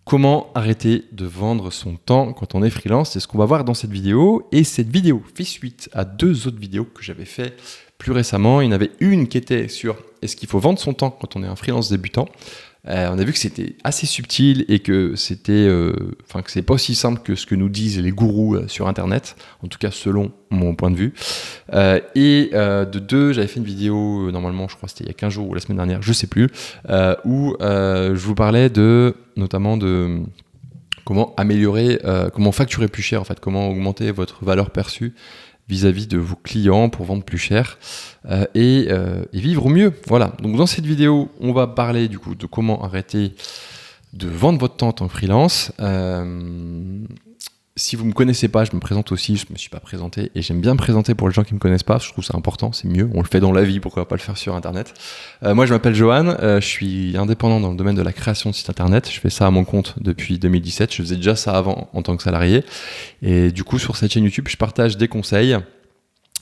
Comment arrêter de vendre son temps quand on est freelance? C'est ce qu'on va voir dans cette vidéo. Et cette vidéo fait suite à 2 autres vidéos que j'avais fait plus récemment. Il y en avait une qui était sur est-ce qu'il faut vendre son temps quand on est un freelance débutant. On a vu que c'était assez subtil et que c'était, que c'est pas aussi simple que ce que nous disent les gourous sur Internet, en tout cas selon mon point de vue. De 2, j'avais fait une vidéo, normalement, je crois que c'était il y a 15 jours ou la semaine dernière, je sais plus, où je vous parlais notamment de comment améliorer, comment facturer plus cher, en fait, comment augmenter votre valeur perçue vis-à-vis de vos clients pour vendre plus cher et vivre mieux. Voilà. Donc dans cette vidéo, on va parler du coup de comment arrêter de vendre votre temps en tant que freelance. Si vous me connaissez pas, je me présente aussi, je me suis pas présenté et j'aime bien me présenter pour les gens qui me connaissent pas, je trouve ça important, c'est mieux, on le fait dans la vie, pourquoi pas le faire sur internet. Moi je m'appelle Johan, je suis indépendant dans le domaine de la création de sites internet, je fais ça à mon compte depuis 2017, je faisais déjà ça avant en tant que salarié et du coup sur cette chaîne YouTube je partage des conseils.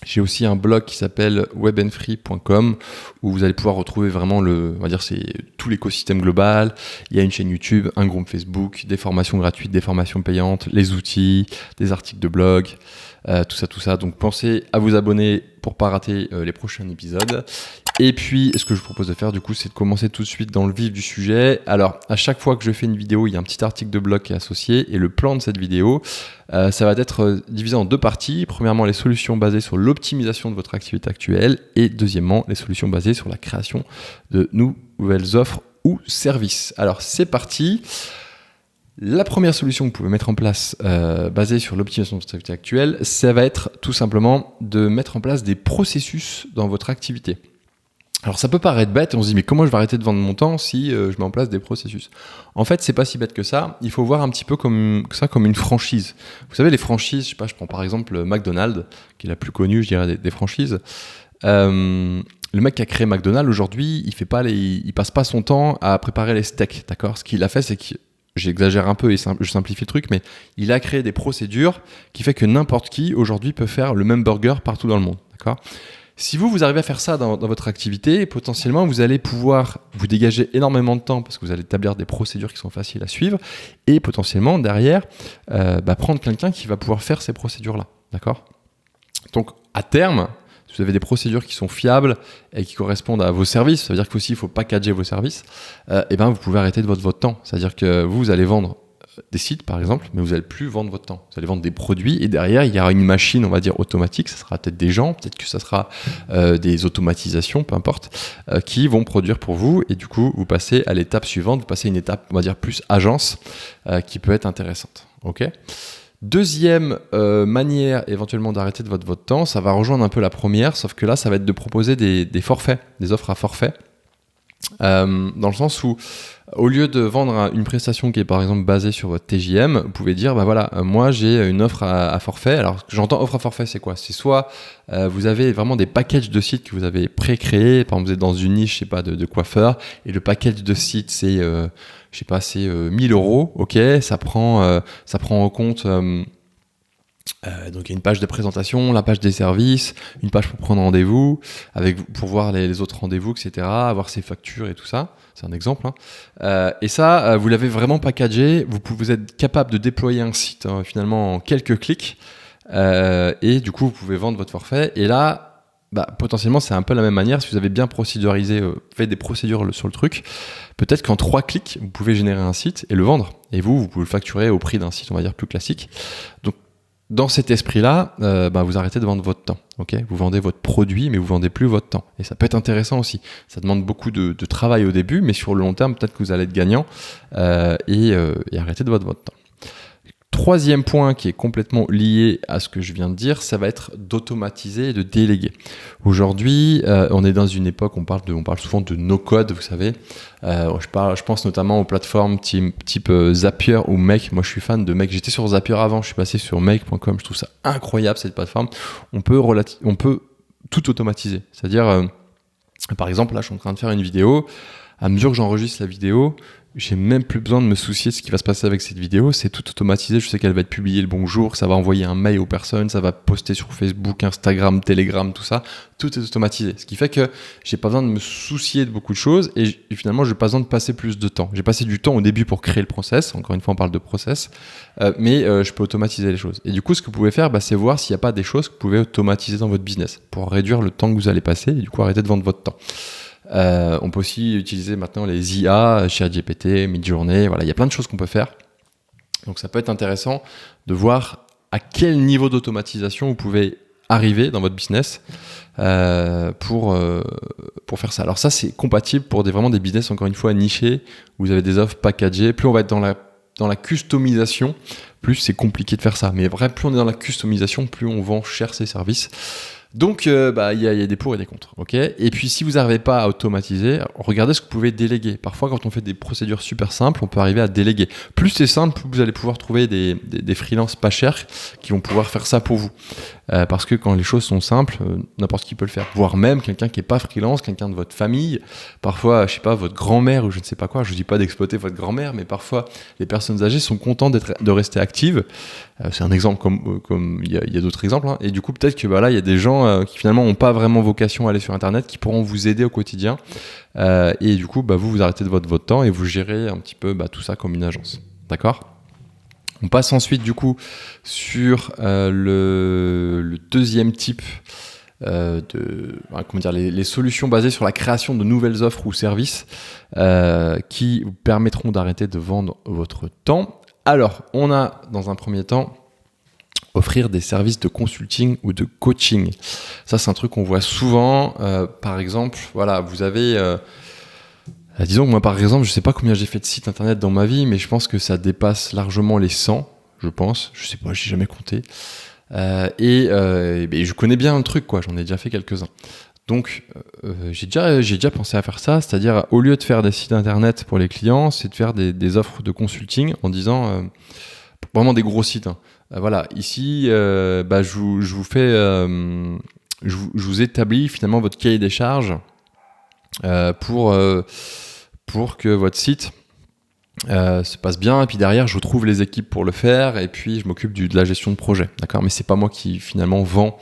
J'ai aussi un blog qui s'appelle webandfree.com où vous allez pouvoir retrouver vraiment c'est tout l'écosystème global. Il y a une chaîne YouTube, un groupe Facebook, des formations gratuites, des formations payantes, les outils, des articles de blog, tout ça. Donc pensez à vous abonner pour pas rater les prochains épisodes. Et puis, ce que je vous propose de faire, du coup, c'est de commencer tout de suite dans le vif du sujet. Alors, à chaque fois que je fais une vidéo, il y a un petit article de blog qui est associé. Et le plan de cette vidéo, ça va être divisé en 2 parties. Premièrement, les solutions basées sur l'optimisation de votre activité actuelle. Et deuxièmement, les solutions basées sur la création de nouvelles offres ou services. Alors, c'est parti. La première solution que vous pouvez mettre en place basée sur l'optimisation de votre activité actuelle, ça va être tout simplement de mettre en place des processus dans votre activité. Alors ça peut paraître bête, on se dit mais comment je vais arrêter de vendre mon temps si je mets en place des processus? En fait, c'est pas si bête que ça. Il faut voir un petit peu comme une franchise. Vous savez, les franchises, je prends par exemple McDonald's, qui est la plus connue, je dirais, des franchises. Le mec qui a créé McDonald's aujourd'hui, il passe pas son temps à préparer les steaks, d'accord? Ce qu'il a fait, c'est que j'exagère un peu et je simplifie le truc, mais il a créé des procédures qui fait que n'importe qui aujourd'hui peut faire le même burger partout dans le monde, d'accord? Si vous arrivez à faire ça dans votre activité, potentiellement, vous allez pouvoir vous dégager énormément de temps parce que vous allez établir des procédures qui sont faciles à suivre et potentiellement, derrière, prendre quelqu'un qui va pouvoir faire ces procédures-là. D'accord ? Donc, à terme, si vous avez des procédures qui sont fiables et qui correspondent à vos services, ça veut dire qu'aussi, il faut packager vos services, vous pouvez arrêter de votre temps. C'est-à-dire que vous allez vendre des sites par exemple, mais vous n'allez plus vendre votre temps. Vous allez vendre des produits et derrière il y aura une machine, on va dire automatique, ça sera peut-être des gens, peut-être que ça sera des automatisations, peu importe, qui vont produire pour vous et du coup vous passez à l'étape suivante, vous passez à une étape, on va dire plus agence, qui peut être intéressante. Ok ? Deuxième manière éventuellement d'arrêter de votre temps, ça va rejoindre un peu la première, sauf que là ça va être de proposer des forfaits, des offres à forfait. Dans le sens où au lieu de vendre une prestation qui est par exemple basée sur votre TJM, vous pouvez dire moi j'ai une offre à forfait. Alors j'entends offre à forfait, c'est quoi? C'est soit vous avez vraiment des packages de sites que vous avez pré-créés, par exemple vous êtes dans une niche de coiffeur et le package de sites c'est 1000 €, ok, ça prend en compte donc il y a une page de présentation, la page des services, une page pour prendre rendez-vous, pour voir les autres rendez-vous, etc., avoir ses factures et tout ça. C'est un exemple. Et ça, vous l'avez vraiment packagé. Vous êtes capable de déployer un site finalement en quelques clics. Et du coup, vous pouvez vendre votre forfait. Et là, potentiellement, c'est un peu la même manière. Si vous avez bien procédurisé, fait des procédures sur le truc, peut-être qu'en 3 clics, vous pouvez générer un site et le vendre. Et vous pouvez le facturer au prix d'un site, on va dire, plus classique. Donc, dans cet esprit-là, vous arrêtez de vendre votre temps. Okay, vous vendez votre produit, mais vous vendez plus votre temps. Et ça peut être intéressant aussi. Ça demande beaucoup de travail au début, mais sur le long terme, peut-être que vous allez être gagnant et arrêter de vendre votre temps. Troisième point qui est complètement lié à ce que je viens de dire, ça va être d'automatiser et de déléguer. Aujourd'hui, on est dans une époque, on parle souvent de no-code, vous savez. Je pense notamment aux plateformes type Zapier ou Make. Moi, je suis fan de Make. J'étais sur Zapier avant, je suis passé sur Make.com. Je trouve ça incroyable, cette plateforme. On peut tout automatiser. C'est-à-dire, par exemple, là, je suis en train de faire une vidéo. À mesure que j'enregistre la vidéo, j'ai même plus besoin de me soucier de ce qui va se passer avec cette vidéo, c'est tout automatisé, je sais qu'elle va être publiée le bon jour, ça va envoyer un mail aux personnes, ça va poster sur Facebook, Instagram, Telegram, tout ça, tout est automatisé. Ce qui fait que j'ai pas besoin de me soucier de beaucoup de choses et finalement j'ai pas besoin de passer plus de temps. J'ai passé du temps au début pour créer le process, encore une fois on parle de process, mais je peux automatiser les choses. Et du coup ce que vous pouvez faire, c'est voir s'il n'y a pas des choses que vous pouvez automatiser dans votre business pour réduire le temps que vous allez passer et du coup arrêter de vendre votre temps. On peut aussi utiliser maintenant les IA, ChatGPT, Midjourney, voilà, il y a plein de choses qu'on peut faire. Donc ça peut être intéressant de voir à quel niveau d'automatisation vous pouvez arriver dans votre business pour faire ça. Alors ça c'est compatible pour vraiment des business encore une fois nichés, où vous avez des offres packagées. Plus on va être dans la customisation, plus c'est compliqué de faire ça. Mais vrai, plus on est dans la customisation, plus on vend cher ses services. Donc, il y a des pour et des contre. Okay, et puis, si vous n'arrivez pas à automatiser, regardez ce que vous pouvez déléguer. Parfois, quand on fait des procédures super simples, on peut arriver à déléguer. Plus c'est simple, plus vous allez pouvoir trouver des freelances pas chers qui vont pouvoir faire ça pour vous. Parce que quand les choses sont simples, n'importe qui peut le faire. Voire même quelqu'un qui n'est pas freelance, quelqu'un de votre famille. Parfois, je sais pas, votre grand-mère ou je ne sais pas quoi. Je ne vous dis pas d'exploiter votre grand-mère, mais parfois, les personnes âgées sont contentes de rester actives. C'est un exemple comme il y a d'autres exemples. Hein. Et du coup, peut-être que là, il y a des gens qui finalement n'ont pas vraiment vocation à aller sur Internet, qui pourront vous aider au quotidien. Et du coup, vous arrêtez de votre temps et vous gérez un petit peu tout ça comme une agence. D'accord ? On passe ensuite du sur le deuxième type les solutions basées sur la création de nouvelles offres ou services qui vous permettront d'arrêter de vendre votre temps. Alors, on a dans un premier temps offrir des services de consulting ou de coaching. Ça, c'est un truc qu'on voit souvent. Par exemple, vous avez... disons que moi, par exemple, je ne sais pas combien j'ai fait de sites internet dans ma vie, mais je pense que ça dépasse largement les 100, je pense. Je ne sais pas, je n'ai jamais compté. Et je connais bien le truc, j'en ai déjà fait quelques-uns. Donc, j'ai déjà pensé à faire ça, c'est-à-dire au lieu de faire des sites internet pour les clients, c'est de faire des offres de consulting en disant vraiment des gros sites. Hein. Ici, je vous fais, je vous établis finalement votre cahier des charges pour que votre site se passe bien, et puis derrière je vous trouve les équipes pour le faire, et puis je m'occupe de la gestion de projet, d'accord, mais c'est pas moi qui finalement vend,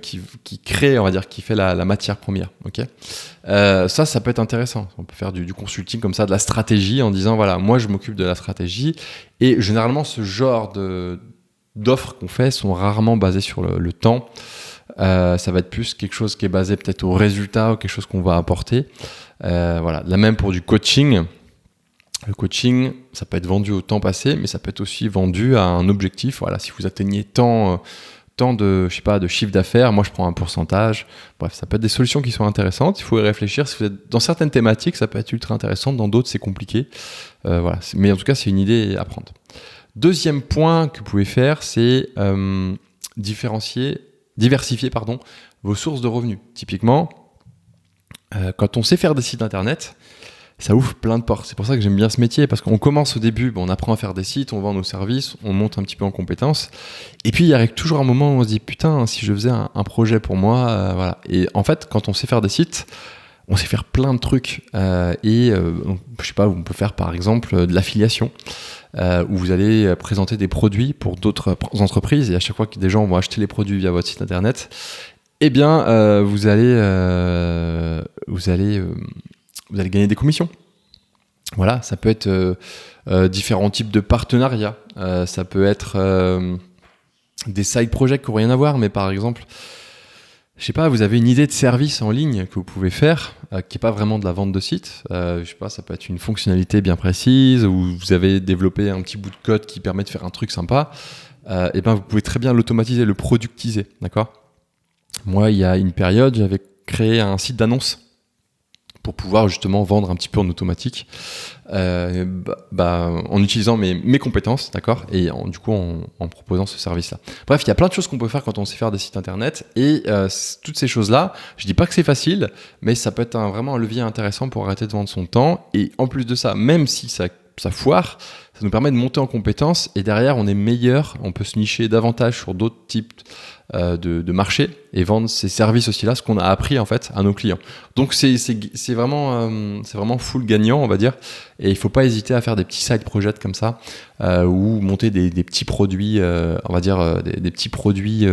qui crée, on va dire, qui fait la matière première, ok. Ça peut être intéressant. On peut faire du consulting comme ça, de la stratégie, en disant moi je m'occupe de la stratégie, et généralement ce genre d'offres qu'on fait sont rarement basées sur le temps. Ça va être plus quelque chose qui est basé peut-être au résultat ou quelque chose qu'on va apporter. La même pour du coaching. Le coaching, ça peut être vendu au temps passé, mais ça peut être aussi vendu à un objectif. Si vous atteignez tant de chiffre d'affaires, moi je prends un pourcentage. Bref, ça peut être des solutions qui sont intéressantes. Il faut y réfléchir. Si vous êtes dans certaines thématiques, ça peut être ultra intéressant. Dans d'autres, c'est compliqué. Mais en tout cas, c'est une idée à prendre. Deuxième point que vous pouvez faire, c'est diversifier vos sources de revenus. Typiquement, quand on sait faire des sites internet, ça ouvre plein de portes. C'est pour ça que j'aime bien ce métier, parce qu'on commence au début, on apprend à faire des sites, on vend nos services, on monte un petit peu en compétences, et puis il y a toujours un moment où on se dit putain, si je faisais un projet pour moi, Et en fait, quand on sait faire des sites, on sait faire plein de trucs, je sais pas, on peut faire par exemple de l'affiliation, où vous allez présenter des produits pour d'autres entreprises, et à chaque fois que des gens vont acheter les produits via votre site internet, vous allez gagner des commissions. Ça peut être différents types de partenariats. Ça peut être des side projects qui n'ont rien à voir, mais par exemple, je sais pas, vous avez une idée de service en ligne que vous pouvez faire, qui n'est pas vraiment de la vente de site. Je sais pas, ça peut être une fonctionnalité bien précise, ou vous avez développé un petit bout de code qui permet de faire un truc sympa. Vous pouvez très bien l'automatiser, le productiser, d'accord ? Moi, il y a une période, j'avais créé un site d'annonce pour pouvoir justement vendre un petit peu en automatique, en utilisant mes compétences, d'accord, et du coup en proposant ce service-là. Bref, il y a plein de choses qu'on peut faire quand on sait faire des sites internet, et toutes ces choses-là, je dis pas que c'est facile, mais ça peut être vraiment un levier intéressant pour arrêter de vendre son temps, et en plus de ça, même si ça foire, Ça nous permet de monter en compétences et derrière, on est meilleur, on peut se nicher davantage sur d'autres types de marchés et vendre ces services aussi là, ce qu'on a appris en fait à nos clients. Donc c'est vraiment full gagnant, on va dire. Et il faut pas hésiter à faire des petits side projects comme ça ou monter des petits produits, on va dire des petits produits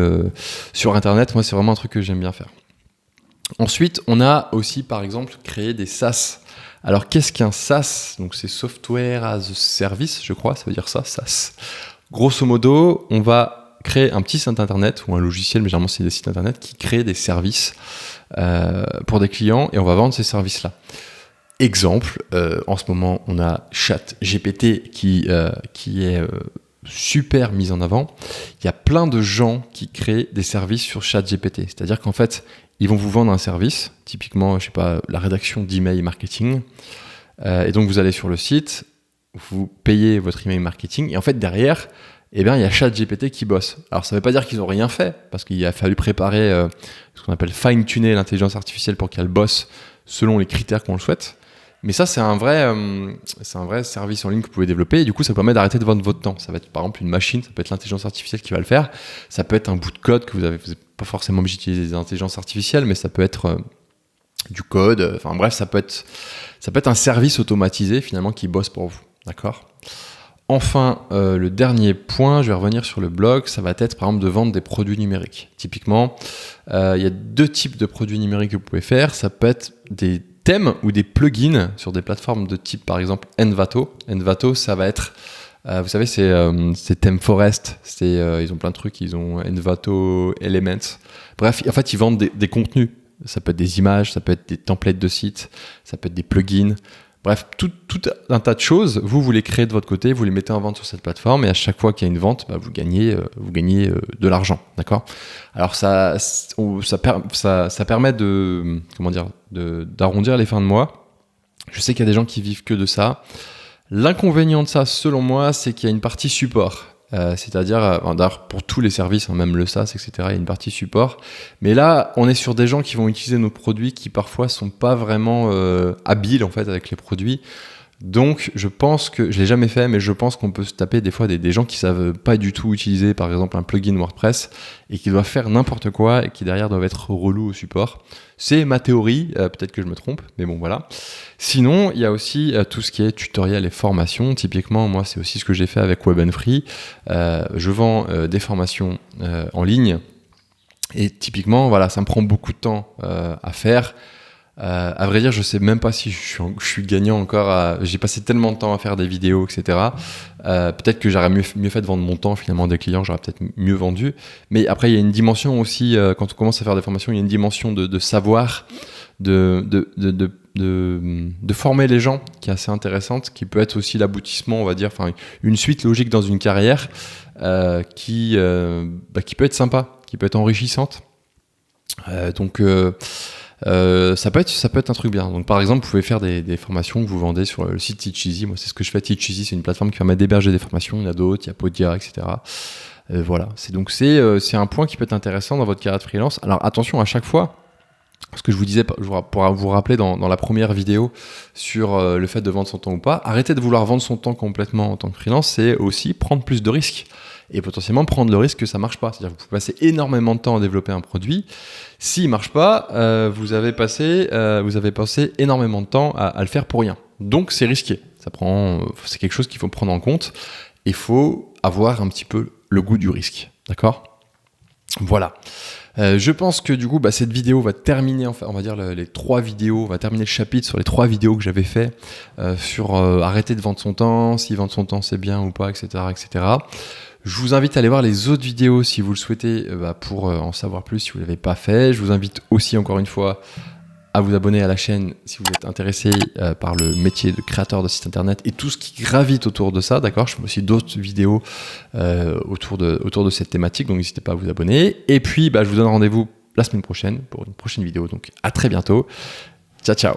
sur Internet. Moi, c'est vraiment un truc que j'aime bien faire. Ensuite, on a aussi par exemple créé des SaaS. Alors, qu'est-ce qu'un SaaS? Donc, c'est Software as a Service, je crois, ça veut dire ça, SaaS. Grosso modo, on va créer un petit site internet ou un logiciel, mais généralement c'est des sites internet qui créent des services pour des clients et on va vendre ces services-là. Exemple, en ce moment, on a ChatGPT qui est super mis en avant. Il y a plein de gens qui créent des services sur ChatGPT. C'est-à-dire qu'en fait, ils vont vous vendre un service, typiquement, je sais pas, la rédaction d'email marketing. Et donc, vous allez sur le site, vous payez votre email marketing et en fait, derrière, eh bien, il y a ChatGPT qui bosse. Alors, ça ne veut pas dire qu'ils n'ont rien fait, parce qu'il a fallu préparer ce qu'on appelle fine-tuner l'intelligence artificielle pour qu'elle bosse selon les critères qu'on le souhaite. Mais ça, c'est un vrai service en ligne que vous pouvez développer. Et du coup, ça permet d'arrêter de vendre votre temps. Ça va être par exemple une machine, ça peut être l'intelligence artificielle qui va le faire. Ça peut être un bout de code que vous n'êtes pas forcément obligé d'utiliser des intelligences artificielles, mais ça peut être du code. Enfin bref, ça peut être un service automatisé finalement qui bosse pour vous. D'accord ? Enfin, le dernier point, je vais revenir sur le blog, ça va être par exemple de vendre des produits numériques. Typiquement, il y a deux types de produits numériques que vous pouvez faire. Ça peut être des thèmes ou des plugins sur des plateformes de type par exemple Envato. Envato, ça va être, vous savez, c'est ThemeForest, ils ont plein de trucs, ils ont Envato, Elements. Bref, en fait, ils vendent des contenus. Ça peut être des images, ça peut être des templates de sites, ça peut être des plugins. Bref, tout un tas de choses, vous les créez de votre côté, vous les mettez en vente sur cette plateforme et à chaque fois qu'il y a une vente, vous gagnez de l'argent, d'accord ? Alors ça permet d'arrondir les fins de mois. Je sais qu'il y a des gens qui vivent que de ça. L'inconvénient de ça, selon moi, c'est qu'il y a une partie support. C'est-à-dire, d'ailleurs pour tous les services, même le SaaS, etc., il y a une partie support. Mais là, on est sur des gens qui vont utiliser nos produits qui parfois sont pas vraiment habiles en fait avec les produits. Donc, je pense que, je l'ai jamais fait, mais je pense qu'on peut se taper des fois des gens qui savent pas du tout utiliser, par exemple, un plugin WordPress et qui doivent faire n'importe quoi et qui derrière doivent être relous au support. C'est ma théorie, peut-être que je me trompe, mais bon, voilà. Sinon, il y a aussi tout ce qui est tutoriel et formation. Typiquement, moi, c'est aussi ce que j'ai fait avec Web & Free. Je vends des formations en ligne et typiquement, voilà, ça me prend beaucoup de temps à faire. À vrai dire, je sais même pas si je suis gagnant encore. J'ai passé tellement de temps à faire des vidéos, etc. Peut-être que j'aurais mieux fait de vendre mon temps finalement des clients, j'aurais peut-être mieux vendu. Mais après, il y a une dimension aussi quand on commence à faire des formations, il y a une dimension de savoir, de former les gens qui est assez intéressante, qui peut être aussi l'aboutissement, on va dire, enfin une suite logique dans une carrière qui peut être sympa, qui peut être enrichissante. Ça peut être un truc bien. Donc, par exemple, vous pouvez faire des formations que vous vendez sur le site Teacheasy. Moi, c'est ce que je fais. Teacheasy, c'est une plateforme qui permet d'héberger des formations. Il y en a d'autres, il y a Podia, etc. Voilà. C'est un point qui peut être intéressant dans votre carrière de freelance. Alors, attention à chaque fois. Ce que je vous disais, pour vous rappeler dans la première vidéo sur le fait de vendre son temps ou pas, arrêtez de vouloir vendre son temps complètement en tant que freelance, c'est aussi prendre plus de risques et potentiellement prendre le risque que ça marche pas. C'est-à-dire que vous pouvez passer énormément de temps à développer un produit. S'il marche pas, vous avez passé énormément de temps à le faire pour rien. Donc c'est risqué. C'est quelque chose qu'il faut prendre en compte. Il faut avoir un petit peu le goût du risque. D'accord ? Voilà. Je pense que du coup, cette vidéo va terminer, enfin, on va dire les 3 vidéos, on va terminer le chapitre sur les 3 vidéos que j'avais fait sur arrêter de vendre son temps, si vendre son temps c'est bien ou pas, etc., etc. Je vous invite à aller voir les autres vidéos si vous le souhaitez pour en savoir plus si vous ne l'avez pas fait. Je vous invite aussi encore une fois à vous abonner à la chaîne si vous êtes intéressé par le métier de créateur de site internet et tout ce qui gravite autour de ça, d'accord ? Je fais aussi d'autres vidéos autour de cette thématique, donc n'hésitez pas à vous abonner. Et puis, je vous donne rendez-vous la semaine prochaine pour une prochaine vidéo, donc à très bientôt. Ciao, ciao.